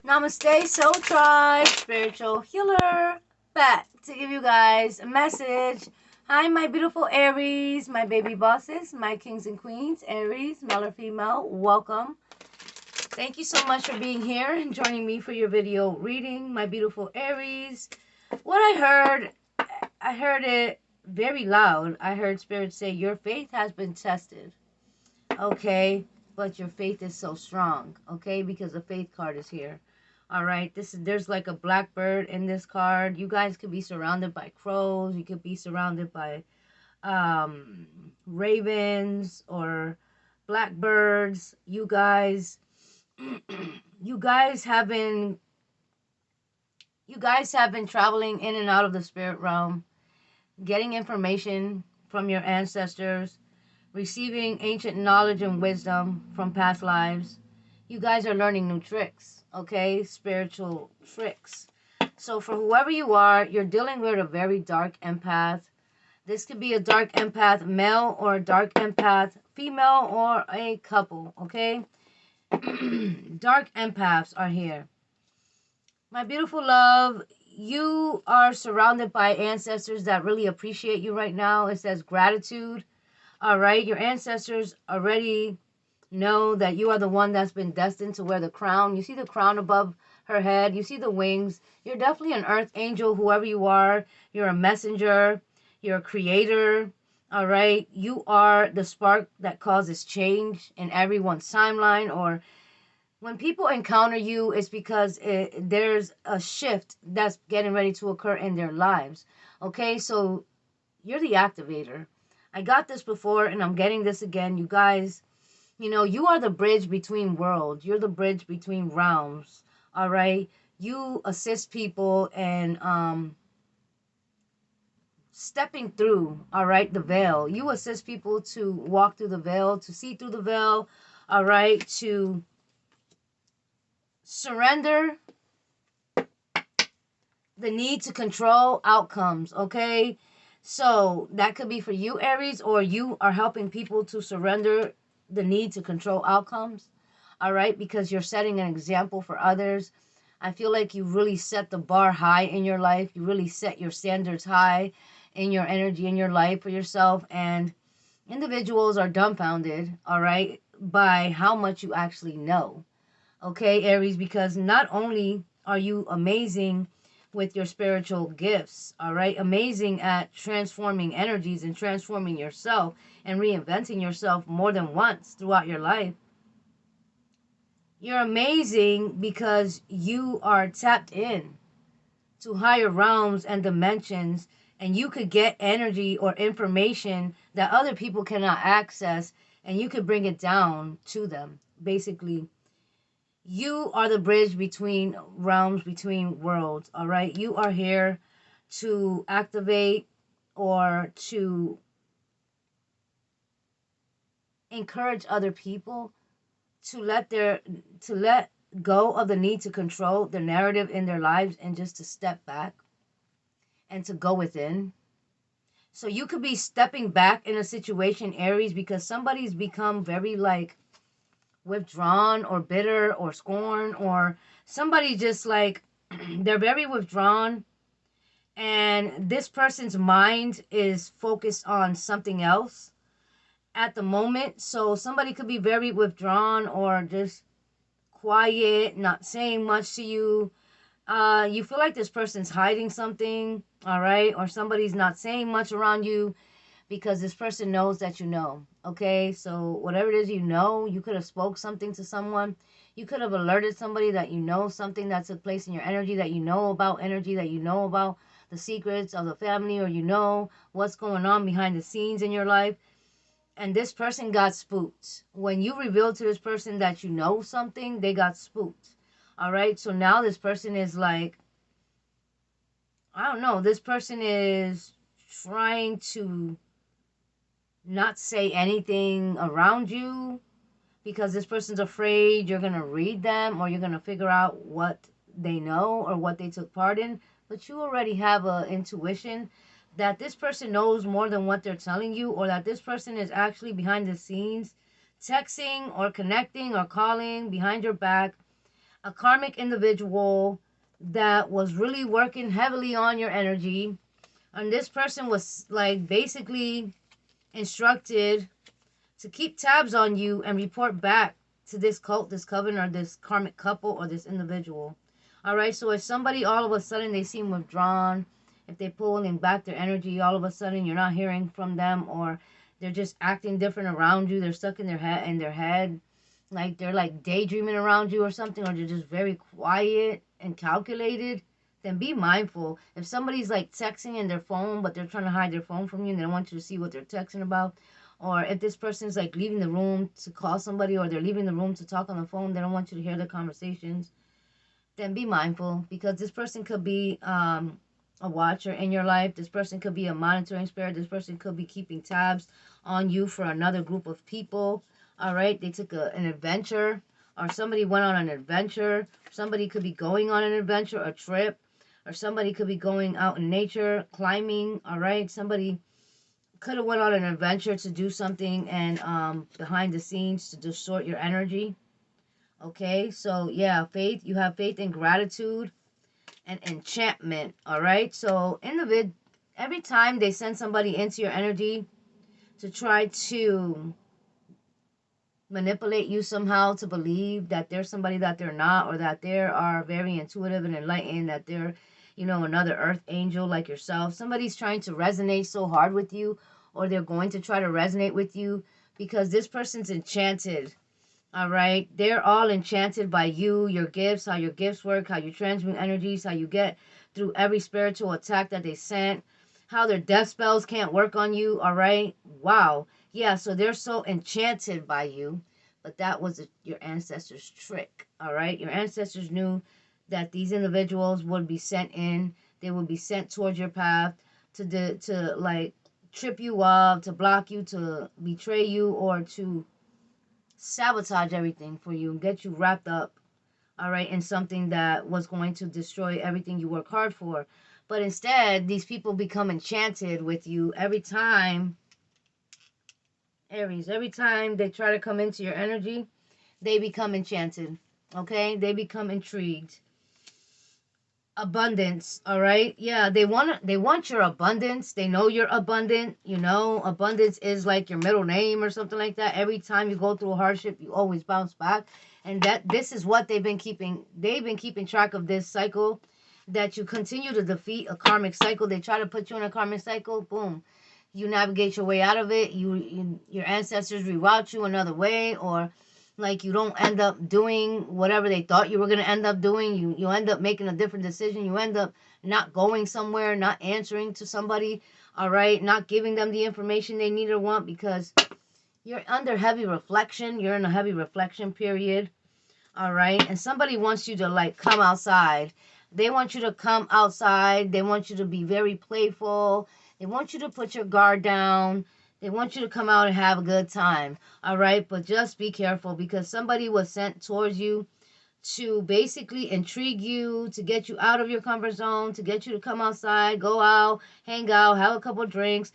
Namaste, Soul Tribe, Spiritual Healer, back to give you guys a message. Hi, my beautiful Aries, my baby bosses, my kings and queens, Aries, male or female, welcome. Thank you so much for being here and joining me for your video reading, my beautiful Aries. What I heard it very loud. I heard Spirit say, your faith has been tested. Okay, but your faith is so strong, okay, because the faith card is here. All right, there's like a blackbird in this card. You guys could be surrounded by crows. You could be surrounded by ravens or blackbirds. You guys you guys have been traveling in and out of the spirit realm, getting information from your ancestors, receiving ancient knowledge and wisdom from past lives. You guys are learning new tricks, okay? Spiritual tricks. So for whoever you are, you're dealing with a very dark empath. This could be a dark empath male or a dark empath female or a couple, okay? Dark empaths are here. My beautiful love, you are surrounded by ancestors that really appreciate you right now. It says gratitude. All right, your ancestors already know that you are the one that's been destined to wear the crown. You see the crown above her head. You see the wings. You're definitely an earth angel, whoever you are. You're a messenger. You're a creator. All right, you are the spark that causes change in everyone's timeline. Or when people encounter you, it's because there's a shift that's getting ready to occur in their lives. Okay, so you're the activator. I got this before and I'm getting this again. You guys, you are the bridge between worlds. You're the bridge between realms. All right. You assist people in stepping through, all right, the veil. You assist people to walk through the veil, to see through the veil, all right, to surrender the need to control outcomes, okay? So that could be for you, Aries, or you are helping people to surrender the need to control outcomes, all right? Because you're setting an example for others. I feel like you really set the bar high in your life. You really set your standards high in your energy, in your life for yourself. And individuals are dumbfounded, all right, by how much you actually know, okay, Aries? Because not only are you amazing with your spiritual gifts, all right, amazing at transforming energies and transforming yourself and reinventing yourself more than once throughout your life. You're amazing because you are tapped in to higher realms and dimensions, and you could get energy or information that other people cannot access, and you could bring it down to them. Basically, you are the bridge between realms, between worlds, all right? You are here to activate or to encourage other people to let go of the need to control the narrative in their lives and just to step back and to go within. So you could be stepping back in a situation, Aries, because somebody's become very like withdrawn or bitter or scorn, or somebody just like they're very withdrawn and this person's mind is focused on something else at the moment. So somebody could be very withdrawn or just quiet, not saying much to you. You feel like this person's hiding something, all right? Or somebody's not saying much around you because this person knows that you know, okay? So whatever it is you could have spoke something to someone. You could have alerted somebody that you know something that took place in your energy, that you know about energy, that you know about the secrets of the family, or you know what's going on behind the scenes in your life. And this person got spooked. When you revealed to this person that you know something, they got spooked. All right? So now this person is like, I don't know, this person is trying to not say anything around you because this person's afraid you're going to read them or you're going to figure out what they know or what they took part in. But you already have an intuition that this person knows more than what they're telling you, or that this person is actually behind the scenes texting or connecting or calling behind your back, a karmic individual that was really working heavily on your energy. And this person was like basically instructed to keep tabs on you and report back to this cult, this coven, or this karmic couple, or this individual. All right, so if somebody all of a sudden they seem withdrawn, if they pulling back their energy, all of a sudden you're not hearing from them, or they're just acting different around you, they're stuck in their head, like they're like daydreaming around you or something, or they're just very quiet and calculated, then be mindful. If somebody's like texting in their phone, but they're trying to hide their phone from you and they don't want you to see what they're texting about, or if this person's like leaving the room to call somebody, or they're leaving the room to talk on the phone, they don't want you to hear their conversations, then be mindful, because this person could be a watcher in your life. This person could be a monitoring spirit. This person could be keeping tabs on you for another group of people. All right, they took an adventure, or somebody went on an adventure. Somebody could be going on an adventure, a trip, or somebody could be going out in nature, climbing. All right, somebody could have went on an adventure to do something, and behind the scenes to distort your energy. Okay, so yeah, faith, you have faith and gratitude and enchantment. All right, so every time they send somebody into your energy to try to manipulate you somehow to believe that they're somebody that they're not, or that they are very intuitive and enlightened, that they're, another earth angel like yourself. Somebody's trying to resonate so hard with you, or they're going to try to resonate with you, because this person's enchanted. All right, they're all enchanted by you, your gifts, how your gifts work, how you transmute energies, how you get through every spiritual attack that they sent, how their death spells can't work on you. All right, wow, yeah, so they're so enchanted by you, but that was your ancestors' trick. All right, your ancestors knew that these individuals would be sent in, they would be sent towards your path to like trip you up, to block you, to betray you, or to sabotage everything for you and get you wrapped up, all right, in something that was going to destroy everything you work hard for. But instead, these people become enchanted with you every time, Aries, every time they try to come into your energy, they become enchanted, okay? They become intrigued. Abundance, all right? Yeah, they want your abundance. They know you're abundant. Abundance is like your middle name or something like that. Every time you go through a hardship, you always bounce back. And that this is what they've been keeping track of, this cycle, that you continue to defeat a karmic cycle. They try to put you in a karmic cycle, boom, you navigate your way out of it. Your ancestors reroute you another way, or like you don't end up doing whatever they thought you were going to end up doing. You end up making a different decision. You end up not going somewhere, not answering to somebody, all right, not giving them the information they need or want, because you're under heavy reflection. You're in a heavy reflection period, all right? And somebody wants you to like come outside. They want you to come outside. They want you to be very playful. They want you to put your guard down. They want you to come out and have a good time, all right? But just be careful, because somebody was sent towards you to basically intrigue you, to get you out of your comfort zone, to get you to come outside, go out, hang out, have a couple drinks,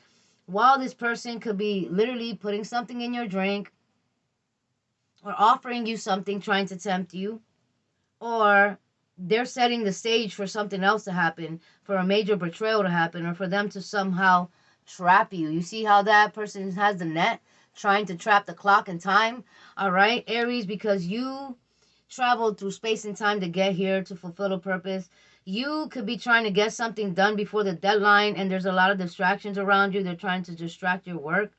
while this person could be literally putting something in your drink, or offering you something, trying to tempt you, or they're setting the stage for something else to happen, for a major betrayal to happen, or for them to somehow trap you. You see how that person has the net, trying to trap the clock and time? All right, Aries, because you traveled through space and time to get here to fulfill a purpose. You could be trying to get something done before the deadline, and there's a lot of distractions around you. They're trying to distract your work.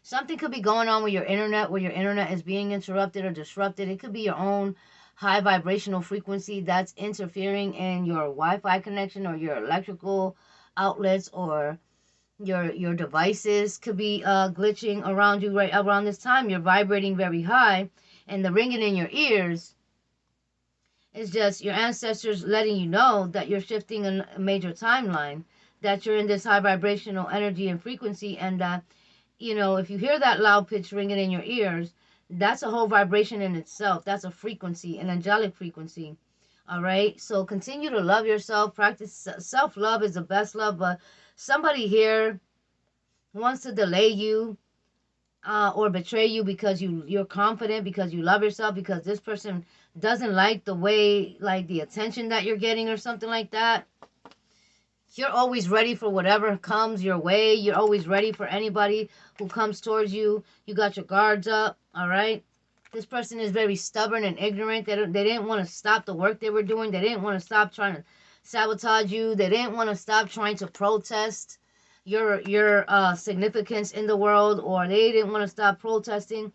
Something could be going on with your internet, where your internet is being interrupted or disrupted. It could be your own high vibrational frequency that's interfering in your Wi-Fi connection, or your electrical outlets, or your devices could be glitching around you right around this time. You're vibrating very high, and the ringing in your ears is just your ancestors letting you know that you're shifting a major timeline, that you're in this high vibrational energy and frequency, and that, if you hear that loud pitch ringing in your ears, that's a whole vibration in itself. That's a frequency, an angelic frequency. All right. So continue to love yourself. Practice self-love is the best love. But somebody here wants to delay you, or betray you because you're confident, because you love yourself, because this person doesn't like the way, like the attention that you're getting or something like that. You're always ready for whatever comes your way. You're always ready for anybody who comes towards you. You got your guards up, all right? This person is very stubborn and ignorant. They didn't want to stop the work they were doing. They didn't want to stop trying to sabotage you. They didn't want to stop trying to protest your significance in the world, or they didn't want to stop protesting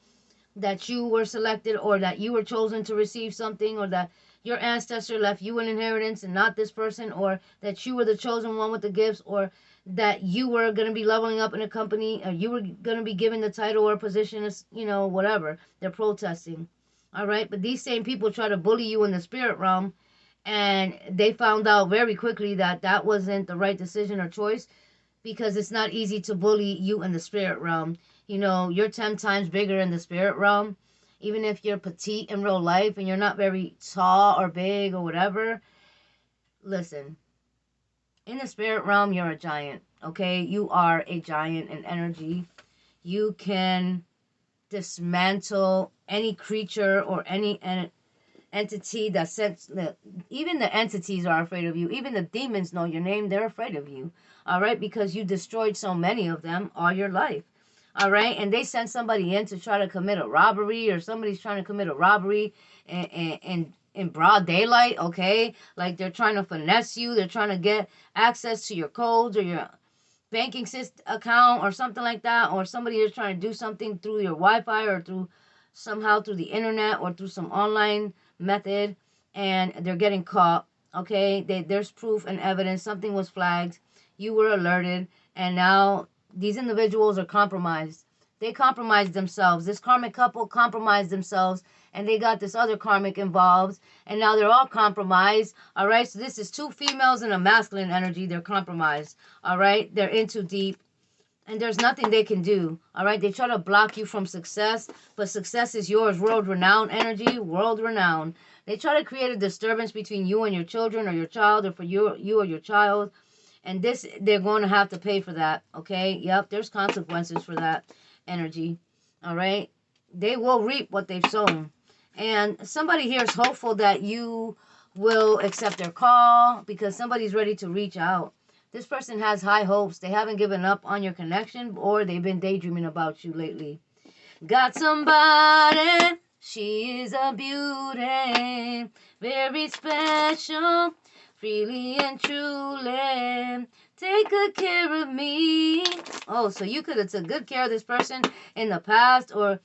that you were selected, or that you were chosen to receive something, or that your ancestor left you an inheritance and not this person, or that you were the chosen one with the gifts, or that you were going to be leveling up in a company, or you were going to be given the title or position, as whatever. They're protesting. All right, but these same people try to bully you in the spirit realm, and they found out very quickly that that wasn't the right decision or choice, because it's not easy to bully you in the spirit realm. You're 10 times bigger in the spirit realm. Even if you're petite in real life and you're not very tall or big or whatever, listen, in the spirit realm, you're a giant, okay? You are a giant in energy. You can dismantle any creature or any entity that sets the, even the entities are afraid of you. Even the demons know your name. They're afraid of you. All right, because you destroyed so many of them all your life. All right, and they send somebody in to try to commit a robbery, or somebody's trying to commit a robbery and in broad daylight. Okay, like they're trying to finesse you. They're trying to get access to your codes or your banking system account or something like that, or somebody is trying to do something through your Wi-Fi, or somehow through the internet, or through some online method, and they're getting caught. Okay, there's proof and evidence. Something was flagged. You were alerted, and now these individuals are compromised. They compromised themselves. This karmic couple compromised themselves, and they got this other karmic involved, and now they're all compromised. All right, so this is two females and a masculine energy. They're compromised. All right, they're in too deep, and there's nothing they can do. All right, they try to block you from success, but success is yours. World renowned energy, world renowned. They try to create a disturbance between you and your children, or your child, or for you or your child, and this, they're going to have to pay for that. Okay, yep, there's consequences for that energy. All right, they will reap what they've sown, and somebody here is hopeful that you will accept their call, because somebody's ready to reach out. This person has high hopes. They haven't given up on your connection, or they've been daydreaming about you lately. Got somebody, she is a beauty, very special, freely and truly. Take good care of me. Oh, so you could have took good care of this person in the past, or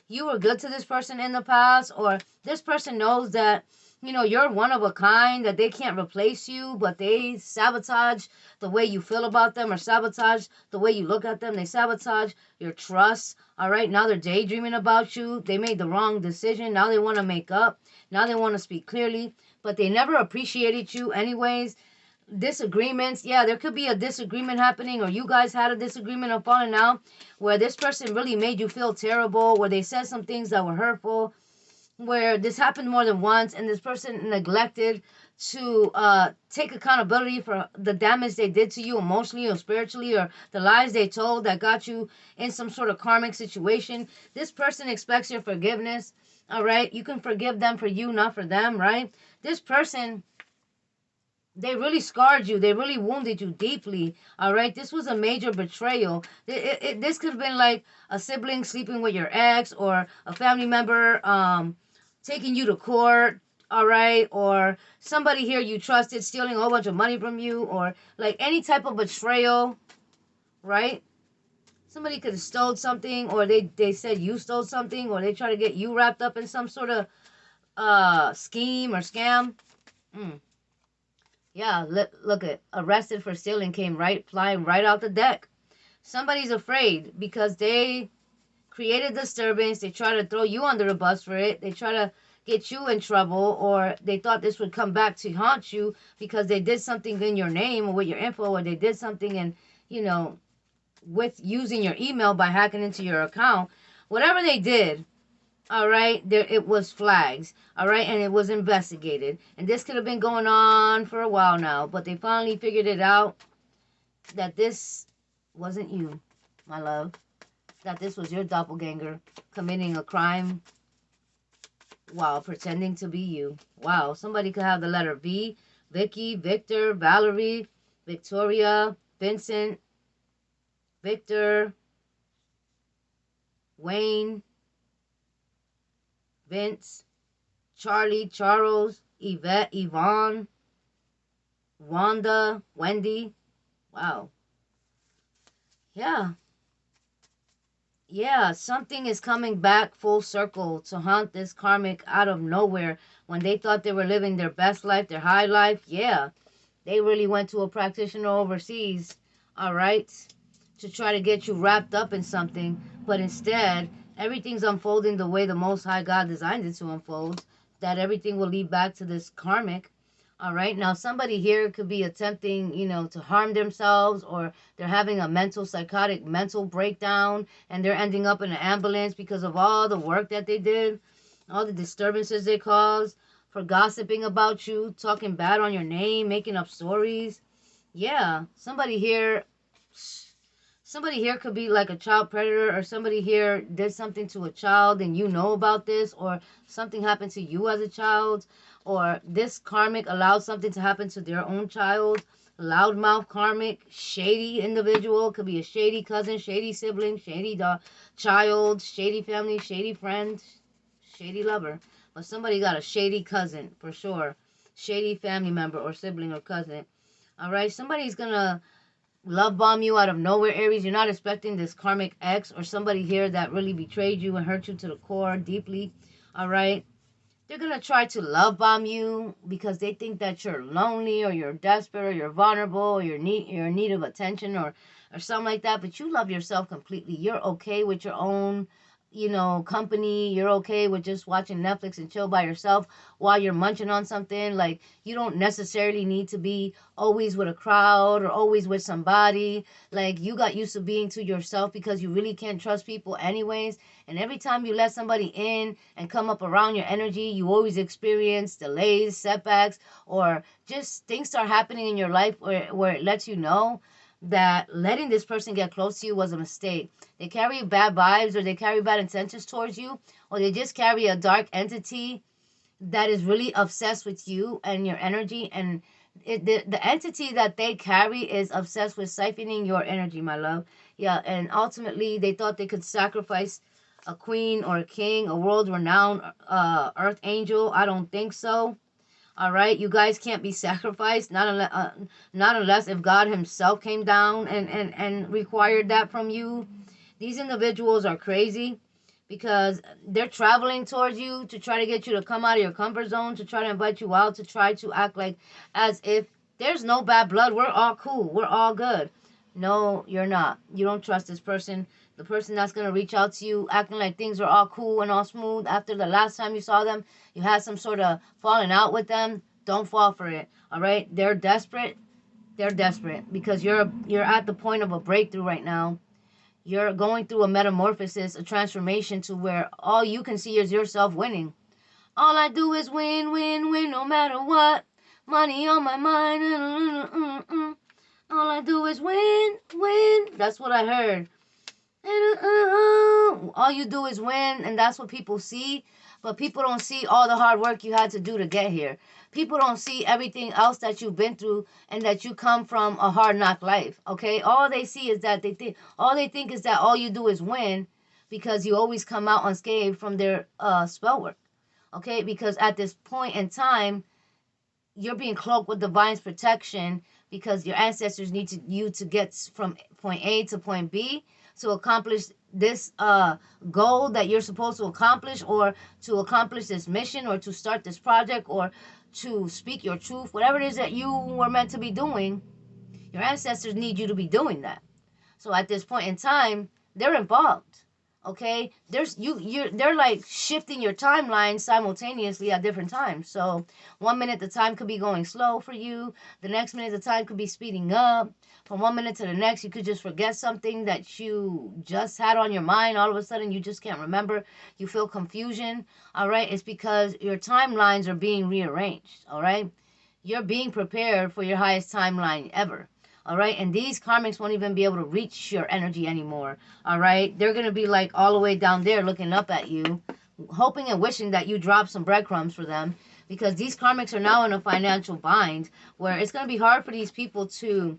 you were good to this person in the past, or this person knows that you're one of a kind, that they can't replace you, but they sabotage the way you feel about them, or sabotage the way you look at them. They sabotage your trust. All right, now they're daydreaming about you. They made the wrong decision. Now they want to make up. Now they want to speak clearly, but they never appreciated you anyways. Disagreements, yeah, there could be a disagreement happening, or you guys had a disagreement of falling out, where this person really made you feel terrible, where they said some things that were hurtful, where this happened more than once, and this person neglected to take accountability for the damage they did to you emotionally or spiritually, or the lies they told that got you in some sort of karmic situation. This person expects your forgiveness. All right, you can forgive them for you, not for them, right? This person, they really scarred you. They really wounded you deeply. All right. This was a major betrayal. This could have been like a sibling sleeping with your ex, or a family member taking you to court. All right. Or somebody here you trusted stealing a whole bunch of money from you, or like any type of betrayal. Right. Somebody could have stole something, or they said you stole something, or they try to get you wrapped up in some sort of scheme or scam. Yeah, look at arrested for stealing came right flying right out the deck. Somebody's afraid because they created disturbance. They try to throw you under the bus for it. They try to get you in trouble, or they thought this would come back to haunt you because they did something in your name or with your info, or they did something and with using your email by hacking into your account. Whatever they did, all right, there it was flags, all right, and it was investigated, and this could have been going on for a while now, but they finally figured it out that this wasn't you, my love. that this was your doppelganger committing a crime while pretending to be you. Wow, somebody could have the letter V, Vicky, Victor, Valerie, Victoria, Vincent, Victor, Wayne, Vince, Charlie, Charles, Yvette, Yvonne, Wanda, Wendy. Wow. Yeah. Yeah, something is coming back full circle to haunt this karmic out of nowhere. When they thought they were living their best life, their high life, yeah, they really went to a practitioner overseas, all right, to try to get you wrapped up in something. But instead, everything's unfolding the way the Most High God designed it to unfold, that everything will lead back to this karmic. All right. Now, somebody here could be attempting, to harm themselves, or they're having a psychotic mental breakdown, and they're ending up in an ambulance because of all the work that they did, all the disturbances they caused for gossiping about you, talking bad on your name, making up stories. Yeah, somebody here could be like a child predator, or somebody here did something to a child and you know about this, or something happened to you as a child, or this karmic allowed something to happen to their own child. Loudmouth karmic, shady individual, could be a shady cousin, shady sibling, shady child, shady family, shady friend, shady lover. But somebody got a shady cousin for sure, shady family member or sibling or cousin. All right, somebody's gonna love bomb you out of nowhere, Aries. You're not expecting this karmic ex or somebody here that really betrayed you and hurt you to the core deeply. All right, they're gonna try to love bomb you because they think that you're lonely, or you're desperate, or you're vulnerable, or you're in need of attention, or something like that. But you love yourself completely. You're okay with your own, company. You're okay with just watching Netflix and chill by yourself while you're munching on something. Like, you don't necessarily need to be always with a crowd or always with somebody. Like, you got used to being to yourself because you really can't trust people anyways. And every time you let somebody in and come up around your energy, you always experience delays, setbacks, or just things start happening in your life where it lets you know that letting this person get close to you was a mistake. They carry bad vibes, or they carry bad intentions towards you, or they just carry a dark entity that is really obsessed with you and your energy. And the entity that they carry is obsessed with siphoning your energy, my love. Yeah, and ultimately they thought they could sacrifice a queen or a king, a world-renowned earth angel. I don't think so. All right, you guys can't be sacrificed, not unless if God Himself came down and required that from you. These individuals are crazy because they're traveling towards you to try to get you to come out of your comfort zone, to try to invite you out, to try to act like as if there's no bad blood. We're all cool. We're all good. No, you're not. You don't trust this person. The person that's going to reach out to you acting like things are all cool and all smooth after the last time you saw them, you had some sort of falling out with them. Don't fall for it. All right? They're desperate. They're desperate because you're at the point of a breakthrough right now. You're going through a metamorphosis, a transformation to where all you can see is yourself winning. All I do is win, win, win, no matter what. Money on my mind. All I do is win, win. That's what I heard. All you do is win, and that's what people see. But people don't see all the hard work you had to do to get here. People don't see everything else that you've been through, and that you come from a hard knock life. Okay, all they see is that they think is that all you do is win, because you always come out unscathed from their spell work. Okay, because at this point in time, you're being cloaked with divine's protection, because your ancestors need you to get from point A to point B to accomplish this goal that you're supposed to accomplish, or to accomplish this mission, or to start this project, or to speak your truth. Whatever it is that you were meant to be doing, your ancestors need you to be doing that. So at this point in time, they're involved. Okay, they're like shifting your timeline simultaneously at different times. So 1 minute the time could be going slow for you, the next minute the time could be speeding up. From 1 minute to the next, you could just forget something that you just had on your mind. All of a sudden, you just can't remember. You feel confusion. All right, it's because your timelines are being rearranged. All right, you're being prepared for your highest timeline ever. All right. And these karmics won't even be able to reach your energy anymore. All right. They're going to be like all the way down there looking up at you, hoping and wishing that you drop some breadcrumbs for them, because these karmics are now in a financial bind where it's going to be hard for these people to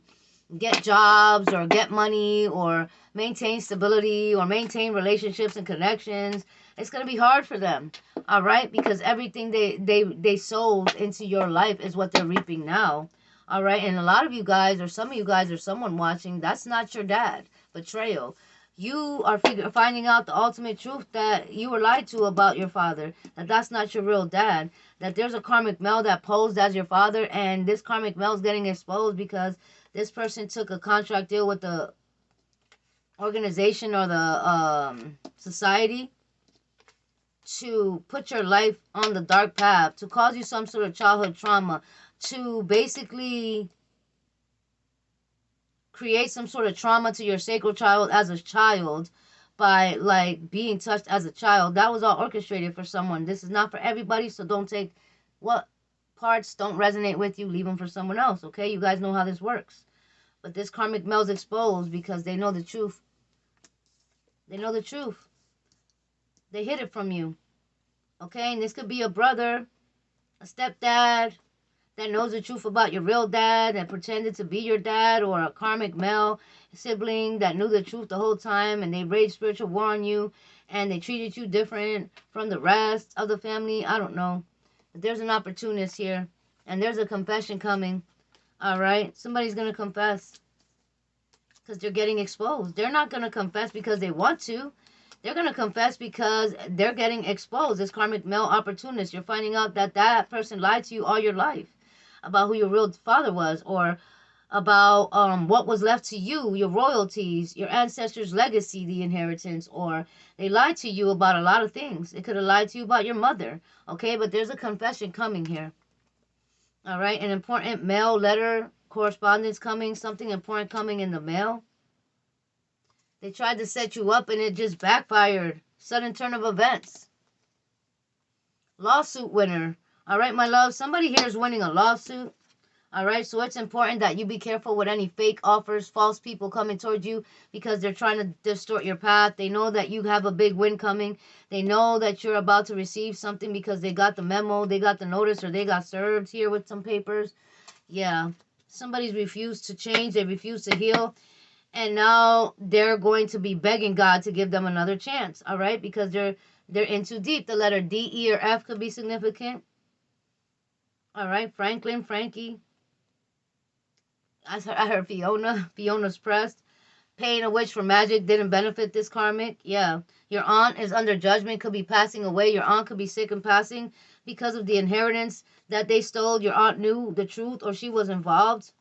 get jobs or get money or maintain stability or maintain relationships and connections. It's going to be hard for them. All right, because everything they sold into your life is what they're reaping now. All right, and a lot of you guys, or some of you guys, or someone watching, that's not your dad. Betrayal. You are finding out the ultimate truth that you were lied to about your father, that that's not your real dad, that there's a karmic male that posed as your father, and this karmic male is getting exposed because this person took a contract deal with the organization or the society to put your life on the dark path, to cause you some sort of childhood trauma, to basically create some sort of trauma to your sacred child as a child by like being touched as a child. That was all orchestrated for someone. This is not for everybody, so don't take what parts don't resonate with you, leave them for someone else, okay? You guys know how this works. But this karmic male's exposed because they know the truth. They know the truth. They hid it from you. Okay? And this could be a brother, a stepdad that knows the truth about your real dad and pretended to be your dad, or a karmic male sibling that knew the truth the whole time and they waged spiritual war on you and they treated you different from the rest of the family. I don't know. But there's an opportunist here and there's a confession coming. All right? Somebody's going to confess because they're getting exposed. They're not going to confess because they want to. They're going to confess because they're getting exposed. This karmic male opportunist. You're finding out that that person lied to you all your life about who your real father was, or about what was left to you, your royalties, your ancestors' legacy, the inheritance, or they lied to you about a lot of things. They could have lied to you about your mother, okay? But there's a confession coming here, all right? An important mail letter correspondence coming, something important coming in the mail. They tried to set you up and it just backfired. Sudden turn of events. Lawsuit winner. All right, my love. Somebody here is winning a lawsuit. All right, so it's important that you be careful with any fake offers, false people coming towards you because they're trying to distort your path. They know that you have a big win coming. They know that you're about to receive something because they got the memo, they got the notice, or they got served here with some papers. Yeah, somebody's refused to change. They refuse to heal. And now they're going to be begging God to give them another chance, all right? Because they're in too deep. The letter D, E, or F could be significant. All right, Franklin, Frankie. I heard Fiona. Fiona's pressed. Paying a witch for magic didn't benefit this karmic. Yeah. Your aunt is under judgment, could be passing away. Your aunt could be sick and passing because of the inheritance that they stole. Your aunt knew the truth or she was involved.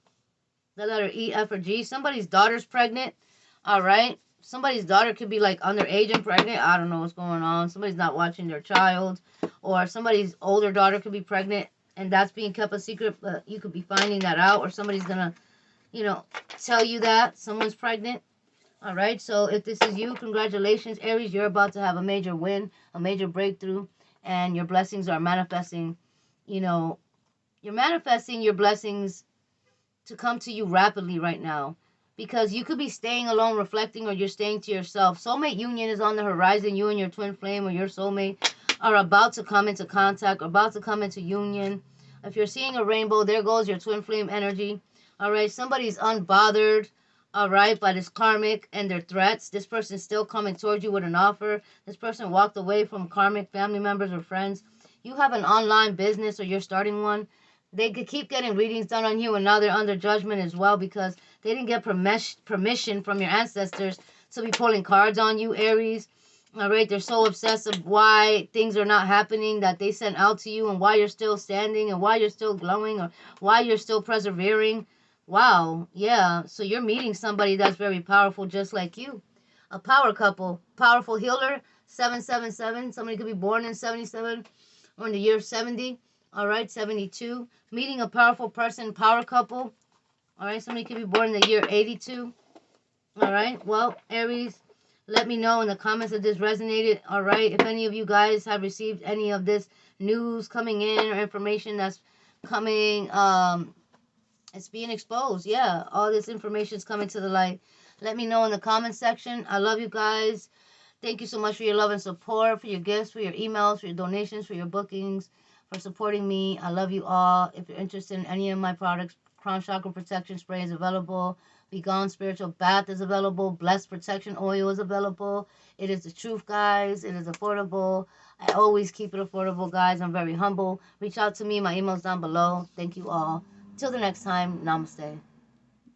The letter E, F, or G. Somebody's daughter's pregnant. All right. Somebody's daughter could be like underage and pregnant. I don't know what's going on. Somebody's not watching their child. Or somebody's older daughter could be pregnant and that's being kept a secret. But you could be finding that out. Or somebody's going to, tell you that someone's pregnant. All right. So if this is you, congratulations, Aries. You're about to have a major win, a major breakthrough. And your blessings are manifesting. You're manifesting your blessings to come to you rapidly right now, because you could be staying alone reflecting, or you're staying to yourself. Soulmate union is on the horizon. You and your twin flame or your soulmate are about to come into contact, or about to come into union. If you're seeing a rainbow, there goes your twin flame energy. All right, somebody's unbothered, all right, by this karmic and their threats. This person's still coming towards you with an offer. This person walked away from karmic family members or friends. You have an online business or you're starting one. They could keep getting readings done on you, and now they're under judgment as well because they didn't get permission from your ancestors to be pulling cards on you, Aries. All right, they're so obsessed of why things are not happening that they sent out to you, and why you're still standing, and why you're still glowing, or why you're still persevering. Wow, yeah. So you're meeting somebody that's very powerful just like you. A power couple, powerful healer, 777. Somebody could be born in 77 or in the year 70. All right, 72. Meeting a powerful person, power couple. All right, somebody could be born in the year 82. All right, well, Aries, let me know in the comments if this resonated. All right, if any of you guys have received any of this news coming in or information that's coming It's being exposed. Yeah, all this information is coming to the light. Let me know in the comment section. I love you guys. Thank you so much for your love and support, for your gifts, for your emails, for your donations, for your bookings, for supporting me. I love you all. If you're interested in any of my products, Crown Chakra Protection Spray is available. Be Gone Spiritual Bath is available. Blessed Protection Oil is available. It is the truth, guys. It is affordable. I always keep it affordable, guys. I'm very humble. Reach out to me. My email's down below. Thank you all. Till the next time, namaste.